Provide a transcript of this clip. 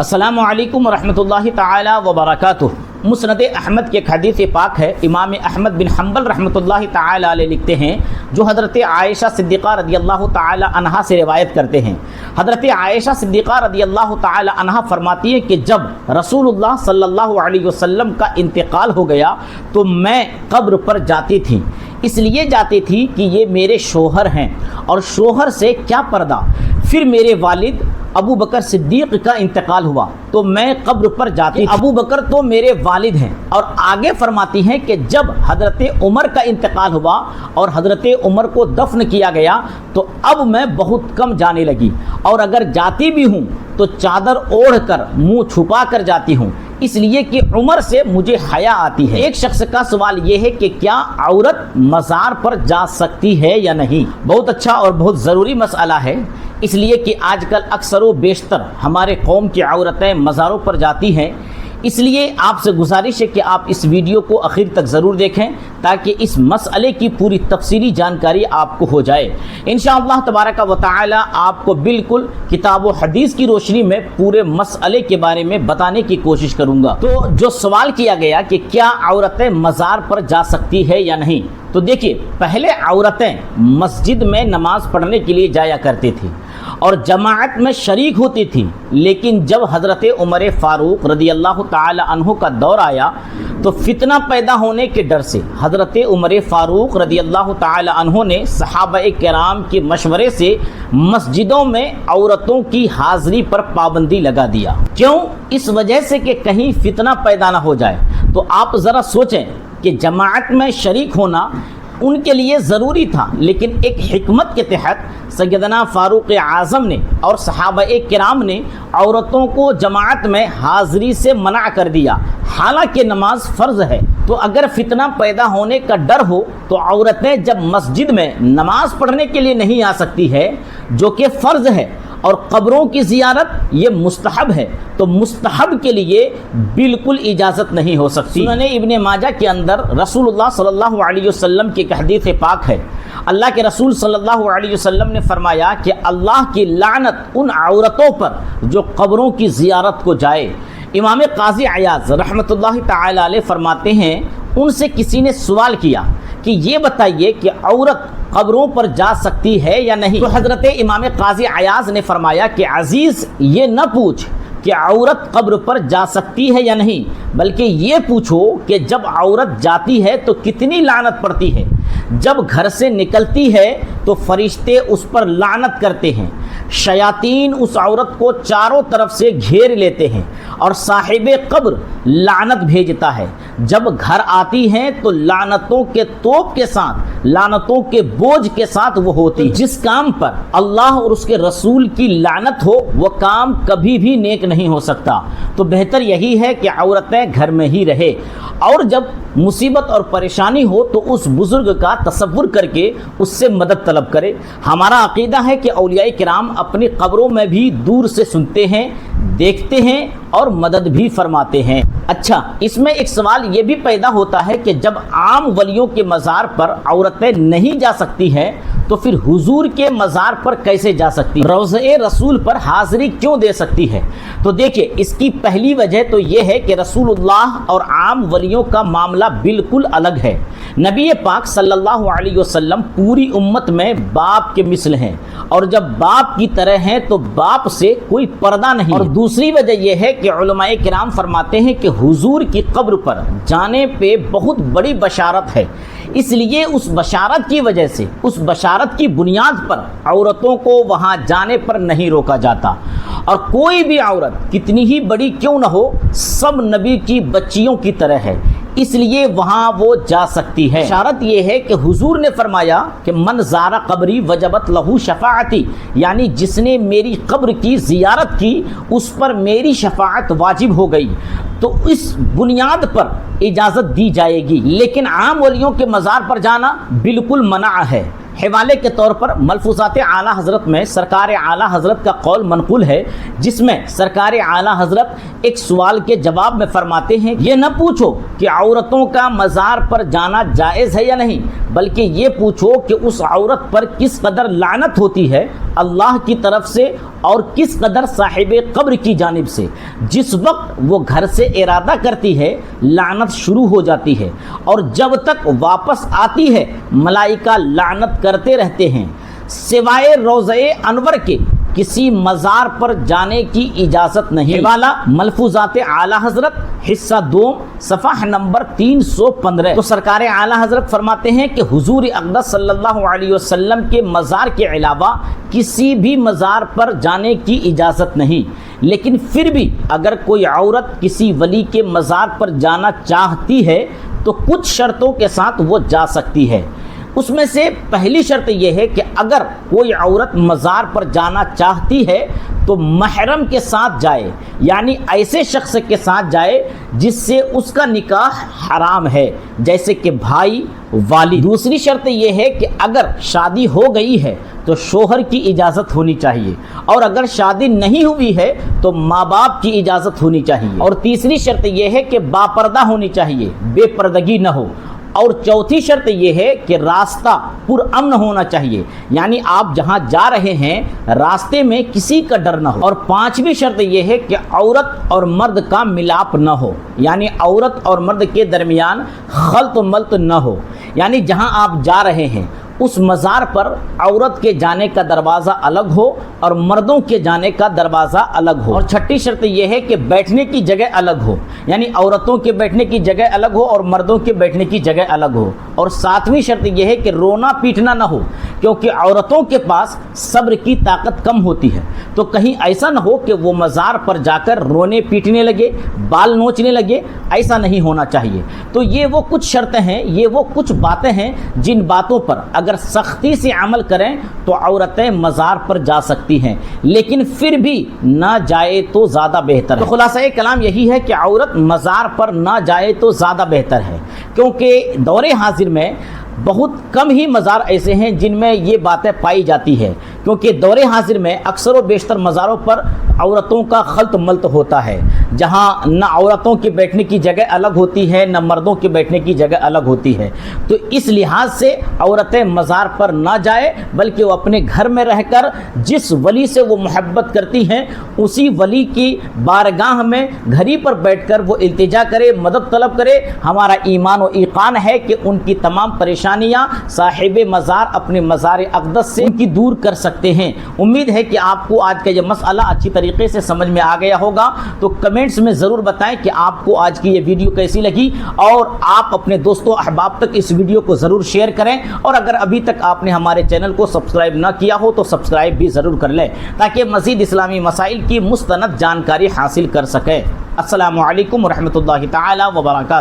السلام علیکم ورحمۃ اللہ تعالی وبرکاتہ۔ مسند احمد کی ایک حدیث پاک ہے، امام احمد بن حنبل رحمۃ اللہ تعالی علیہ لکھتے ہیں، جو حضرت عائشہ صدیقہ رضی اللہ تعالی عنہا سے روایت کرتے ہیں۔ حضرت عائشہ صدیقہ رضی اللہ تعالی عنہا فرماتی ہے کہ جب رسول اللہ صلی اللہ علیہ وسلم کا انتقال ہو گیا تو میں قبر پر جاتی تھی، اس لیے جاتی تھی کہ یہ میرے شوہر ہیں اور شوہر سے کیا پردہ۔ پھر میرے والد ابو بکر صدیق کا انتقال ہوا تو میں قبر پر جاتی، ابو بکر تو میرے والد ہیں۔ اور آگے فرماتی ہیں کہ جب حضرت عمر کا انتقال ہوا اور حضرت عمر کو دفن کیا گیا تو اب میں بہت کم جانے لگی، اور اگر جاتی بھی ہوں تو چادر اوڑھ کر منہ چھپا کر جاتی ہوں، اس لیے کہ عمر سے مجھے حیا آتی ہے۔ ایک شخص کا سوال یہ ہے کہ کیا عورت مزار پر جا سکتی ہے یا نہیں؟ بہت اچھا اور بہت ضروری مسئلہ ہے، اس لیے کہ آج کل اکثر و بیشتر ہمارے قوم کی عورتیں مزاروں پر جاتی ہیں۔ اس لیے آپ سے گزارش ہے کہ آپ اس ویڈیو کو آخر تک ضرور دیکھیں تاکہ اس مسئلے کی پوری تفصیلی جانکاری آپ کو ہو جائے۔ انشاءاللہ تبارک و تعالی آپ کو بالکل کتاب و حدیث کی روشنی میں پورے مسئلے کے بارے میں بتانے کی کوشش کروں گا۔ تو جو سوال کیا گیا کہ کیا عورتیں مزار پر جا سکتی ہے یا نہیں، تو دیکھیے، پہلے عورتیں مسجد میں نماز پڑھنے کے لیے جایا کرتی تھی اور جماعت میں شریک ہوتی تھی، لیکن جب حضرت عمر فاروق رضی اللہ تعالی عنہ کا دور آیا تو فتنہ پیدا ہونے کے ڈر سے حضرت عمر فاروق رضی اللہ تعالی عنہ نے صحابہ کرام کے مشورے سے مسجدوں میں عورتوں کی حاضری پر پابندی لگا دیا۔ کیوں؟ اس وجہ سے کہ کہیں فتنہ پیدا نہ ہو جائے۔ تو آپ ذرا سوچیں کہ جماعت میں شریک ہونا ان کے لیے ضروری تھا، لیکن ایک حکمت کے تحت سیدنا فاروق اعظم نے اور صحابہ کرام نے عورتوں کو جماعت میں حاضری سے منع کر دیا، حالانکہ نماز فرض ہے۔ تو اگر فتنہ پیدا ہونے کا ڈر ہو تو عورتیں جب مسجد میں نماز پڑھنے کے لیے نہیں آ سکتی ہے، جو کہ فرض ہے، اور قبروں کی زیارت یہ مستحب ہے، تو مستحب کے لیے بالکل اجازت نہیں ہو سکتی۔ سنن ابن ماجہ کے اندر رسول اللہ صلی اللہ علیہ وسلم کی ایک حدیث پاک ہے، اللہ کے رسول صلی اللہ علیہ وسلم نے فرمایا کہ اللہ کی لعنت ان عورتوں پر جو قبروں کی زیارت کو جائے۔ امام قاضی عیاض رحمۃ اللہ تعالی علیہ فرماتے ہیں، ان سے کسی نے سوال کیا کہ یہ بتائیے کہ عورت قبروں پر جا سکتی ہے یا نہیں؟ تو حضرت امام قاضی عیاض نے فرمایا کہ عزیز، یہ نہ پوچھ کہ عورت قبر پر جا سکتی ہے یا نہیں، بلکہ یہ پوچھو کہ جب عورت جاتی ہے تو کتنی لعنت پڑتی ہے۔ جب گھر سے نکلتی ہے تو فرشتے اس پر لعنت کرتے ہیں، شیاطین اس عورت کو چاروں طرف سے گھیر لیتے ہیں اور صاحب قبر لعنت بھیجتا ہے۔ جب گھر آتی ہیں تو لعنتوں کے توپ کے ساتھ، لعنتوں کے بوجھ کے ساتھ وہ ہوتی ہے۔ جس کام پر اللہ اور اس کے رسول کی لعنت ہو وہ کام کبھی بھی نیک نہیں ہو سکتا۔ تو بہتر یہی ہے کہ عورتیں گھر میں ہی رہے، اور جب مصیبت اور پریشانی ہو تو اس بزرگ کا تصور کر کے اس سے مدد طلب کرے۔ ہمارا عقیدہ ہے کہ اولیاء کرام اپنی قبروں میں بھی دور سے سنتے ہیں، دیکھتے ہیں اور مدد بھی فرماتے ہیں۔ اچھا، اس میں ایک سوال یہ بھی پیدا ہوتا ہے کہ جب عام ولیوں کے مزار پر عورتیں نہیں جا سکتی ہیں تو پھر حضور کے مزار پر کیسے جا سکتی ہیں؟ روضہ رسول پر حاضری کیوں دے سکتی ہے؟ تو دیکھیں، اس کی پہلی وجہ تو یہ ہے کہ رسول اللہ اور عام ولیوں کا معاملہ بالکل الگ ہے۔ نبی پاک صلی اللہ علیہ وسلم پوری امت میں باپ کے مثل ہیں، اور جب باپ کی طرح ہیں تو باپ سے کوئی پردہ نہیں۔ اور دوسری وجہ یہ ہے کہ علماء کرام فرماتے ہیں کہ حضور کی قبر پر جانے پہ بہت بڑی بشارت ہے، اس لیے اس بشارت کی وجہ سے، اس بشارت کی بنیاد پر عورتوں کو وہاں جانے پر نہیں روکا جاتا۔ اور کوئی بھی عورت کتنی ہی بڑی کیوں نہ ہو، سب نبی کی بچیوں کی طرح ہے، اس لیے وہاں وہ جا سکتی ہے۔ بشارت یہ ہے کہ حضور نے فرمایا کہ من زار قبری وجبت لہو شفاعتی، یعنی جس نے میری قبر کی زیارت کی اس پر میری شفاعت واجب ہو گئی، تو اس بنیاد پر اجازت دی جائے گی۔ لیکن عام ولیوں کے مزار پر جانا بالکل منع ہے۔ حوالے کے طور پر ملفوظات اعلیٰ حضرت میں سرکار اعلیٰ حضرت کا قول منقول ہے، جس میں سرکار اعلیٰ حضرت ایک سوال کے جواب میں فرماتے ہیں، یہ نہ پوچھو کہ عورتوں کا مزار پر جانا جائز ہے یا نہیں، بلکہ یہ پوچھو کہ اس عورت پر کس قدر لعنت ہوتی ہے اللہ کی طرف سے اور کس قدر صاحب قبر کی جانب سے۔ جس وقت وہ گھر سے ارادہ کرتی ہے لعنت شروع ہو جاتی ہے، اور جب تک واپس آتی ہے ملائکہ لعنت کرتے رہتے ہیں۔ سوائے روضہ انور کے کسی مزار پر جانے کی اجازت نہیں۔ حوالہ ملفوظات اعلیٰ حضرت حصہ 2 صفحہ نمبر 315۔ تو سرکار اعلیٰ حضرت فرماتے ہیں کہ حضور اقدس صلی اللہ علیہ وسلم کے مزار کے علاوہ کسی بھی مزار پر جانے کی اجازت نہیں، لیکن پھر بھی اگر کوئی عورت کسی ولی کے مزار پر جانا چاہتی ہے تو کچھ شرطوں کے ساتھ وہ جا سکتی ہے۔ اس میں سے پہلی شرط یہ ہے کہ اگر کوئی عورت مزار پر جانا چاہتی ہے تو محرم کے ساتھ جائے، یعنی ایسے شخص کے ساتھ جائے جس سے اس کا نکاح حرام ہے، جیسے کہ بھائی، والد۔ دوسری شرط یہ ہے کہ اگر شادی ہو گئی ہے تو شوہر کی اجازت ہونی چاہیے، اور اگر شادی نہیں ہوئی ہے تو ماں باپ کی اجازت ہونی چاہیے۔ اور تیسری شرط یہ ہے کہ باپردہ ہونی چاہیے، بے پردگی نہ ہو۔ اور چوتھی شرط یہ ہے کہ راستہ پرامن ہونا چاہیے، یعنی آپ جہاں جا رہے ہیں راستے میں کسی کا ڈر نہ ہو۔ اور پانچویں شرط یہ ہے کہ عورت اور مرد کا ملاپ نہ ہو، یعنی عورت اور مرد کے درمیان خلط و ملط نہ ہو، یعنی جہاں آپ جا رہے ہیں اس مزار پر عورت کے جانے کا دروازہ الگ ہو اور مردوں کے جانے کا دروازہ الگ ہو۔ اور چھٹی شرط یہ ہے کہ بیٹھنے کی جگہ الگ ہو، یعنی عورتوں کے بیٹھنے کی جگہ الگ ہو اور مردوں کے بیٹھنے کی جگہ الگ ہو۔ اور ساتویں شرط یہ ہے کہ رونا پیٹنا نہ ہو، کیونکہ عورتوں کے پاس صبر کی طاقت کم ہوتی ہے، تو کہیں ایسا نہ ہو کہ وہ مزار پر جا کر رونے پیٹنے لگے، بال نوچنے لگے، ایسا نہیں ہونا چاہیے۔ تو یہ وہ کچھ شرطیں ہیں، یہ وہ کچھ باتیں ہیں جن باتوں پر اگر سختی سے عمل کریں تو عورتیں مزار پر جا سکتی ہیں، لیکن پھر بھی نہ جائے تو زیادہ بہتر ہے۔ تو خلاصہ کلام یہی ہے کہ عورت مزار پر نہ جائے تو زیادہ بہتر ہے، کیونکہ دور حاضر میں بہت کم ہی مزار ایسے ہیں جن میں یہ باتیں پائی جاتی ہے، کیونکہ دور حاضر میں اکثر و بیشتر مزاروں پر عورتوں کا خلط ملط ہوتا ہے، جہاں نہ عورتوں کے بیٹھنے کی جگہ الگ ہوتی ہے نہ مردوں کے بیٹھنے کی جگہ الگ ہوتی ہے۔ تو اس لحاظ سے عورتیں مزار پر نہ جائے، بلکہ وہ اپنے گھر میں رہ کر جس ولی سے وہ محبت کرتی ہیں اسی ولی کی بارگاہ میں گھری پر بیٹھ کر وہ التجا کرے، مدد طلب کرے۔ ہمارا ایمان و ایقان ہے کہ ان کی تمام پریشانیاں صاحب مزار اپنے مزار اقدس سے ان کی دور کر سکتے ہیں۔ امید ہے کہ آپ کو آج کا یہ مسئلہ اچھی طریقے سے سمجھ میں آ گیا ہوگا، تو کمنٹس میں ضرور بتائیں کہ آپ کو آج کی یہ ویڈیو کیسی لگی، اور آپ اپنے دوستوں احباب تک اس ویڈیو کو ضرور شیئر کریں، اور اگر ابھی تک آپ نے ہمارے چینل کو سبسکرائب نہ کیا ہو تو سبسکرائب بھی ضرور کر لیں، تاکہ مزید اسلامی مسائل کی مستند جانکاری حاصل کر سکیں۔ السلام علیکم ورحمۃ اللہ تعالی وبرکاتہ۔